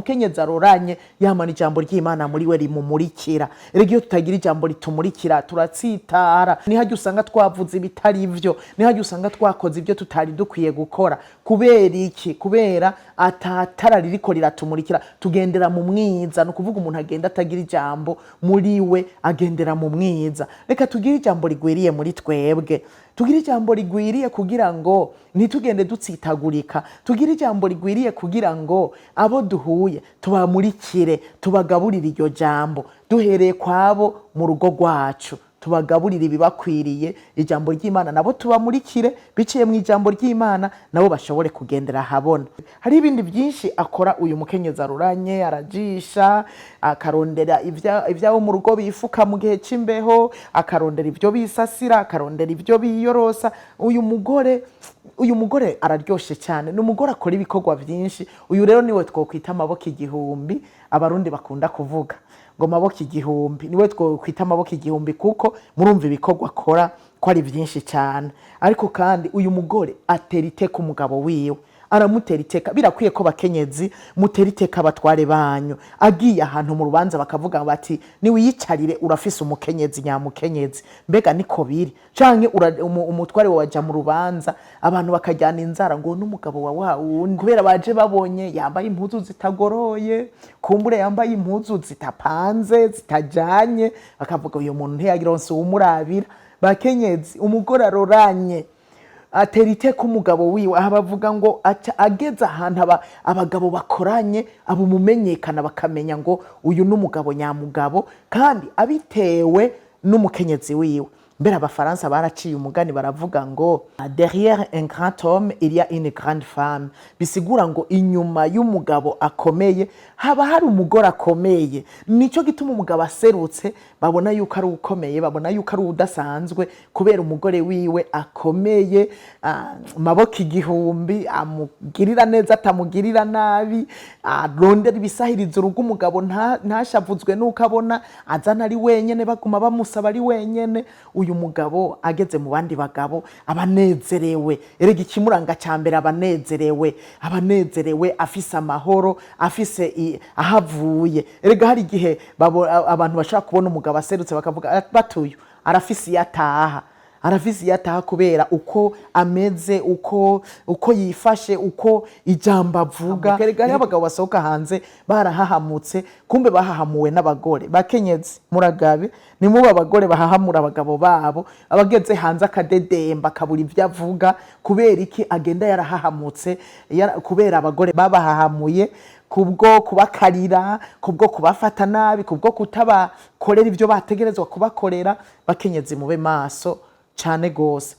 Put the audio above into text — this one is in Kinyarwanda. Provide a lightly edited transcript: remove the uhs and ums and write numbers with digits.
Umukenyezi aroranye yamana ijambo ry'Imana muriwe rimumurikira. Erega iyo tutagira ijambo ritumurikira turatsitara. Nihajye usanga twavuze ibitari ivyo, nihajye usanga twakoze ivyo tutari dukwiye gukora. Kubera iki? Kubera atatara ririko riratumurikira, tugendera mu mwiza. No kuvuga umuntu agenda atagira ijambo muriwe agendera mu mwiza. Reka tugire ijambo rigwiriye muri twebwe. Tugire ijambo rigwiriye kugira ngo ntitugende dutsitagurika. Tugire ijambo rigwiriye kugira ngo abo duhuye tubamurikire, tubagaburire iryo jambo duhereye kwabo mu rugo rwacu, tubagaburire ibibakwiriye ijambo ry'Imana, nabo tubamurikire biciye mu ijambo ry'Imana, nabo bashobore kugendera habona. Hari ibindi byinshi akora uyu mukenyezi aroranye, arajisha, akarondera ivyawo mu rugo bifuka mu gihe c'imbeho, akarondera ivyo bisasira, akarondera ivyo biyorosa. Uyu mugore araryoshe cyane, n'umugore akora ibikorwa byinshi. Uyu rero niwe twokwita amaboko igihumbi, abarundi bakunda kuvuga ngo maboko igihumbi. Niwe twokwita amaboko igihumbi kuko murumva ibikorwa akora ko ari byinshi cyane. Ariko kandi uyu mugore atera iteka umugabo wiwe, aramutera iteka. Birakwiye ko bakenyezi mutera iteka abatware banyu. Agiye ahantu mu rubanza bakavuga bati ni wiyicarire urafise umukenyezi nyamukenyezi. Mbega niko biri canke umutware waja mu rubanza abantu bakajyana inzara ngo n'umugabo wa wundi, kubera baje babonye yambaye impuzu zitagoroye, kumbure yambaye impuzu zitapanze zitajanye, bakavuga uyu muntu ntiyagironse umurabira. Bakenyezi, umugore aroranye atera iteka umugabo wiwe. Aha bavuga ngo ageze ahantu abagabo bakoranye abo mumenyekana bakamenya ngo uyu n'umugabo nyamugabo, kandi abitewe n'umukenyezi wiwe. Mbere abafaransa baraciye umugani baravuga ngo derrière un grand homme il y a une grande femme. Bisigura ngo inyuma y'umugabo akomeye haba hari umugore akomeye. Nico gituma umugabo aserutse babona yuko ari ukomeye, babona yuko ari udasanzwe, kubera umugore wiwe akomeye, maboko igihumbi, amugirira neza atamugirira nabi, arondera ibisahiriza urugo umugabo ntashavuzwe nuko abona azana ari wenyene, baguma bamusaba ari wenyene. Uyu mugabo ageze mu bandi bagabo abanezerewe. Erega ikimuranga cyambere abanezerewe, afise amahoro, afise ahavuye. Erega hari igihe abantu bashaka kubona umugabo aserutse bakavuga batuyu arafise yataha, kubera uko ameze, uko yifashe, uko ijambo avuga. Erega hari abagabo basohoka hanze barahahamutse, kumbe bahahamuwe n'abagore. Bakenyezi muragabe, ni mu abagore bahahamura abagabo babo, abageze hanze akadedemba akabura ivyo avuga. Kubera iki? Agenda yarahahamutse, kubera abagore babahahamuye, kubwo kubakarira, kubwo kubafata nabi, kubwo kutabakorera ivyo bategerezwa kubakorera. Bakenyezi mube maso cyane gose.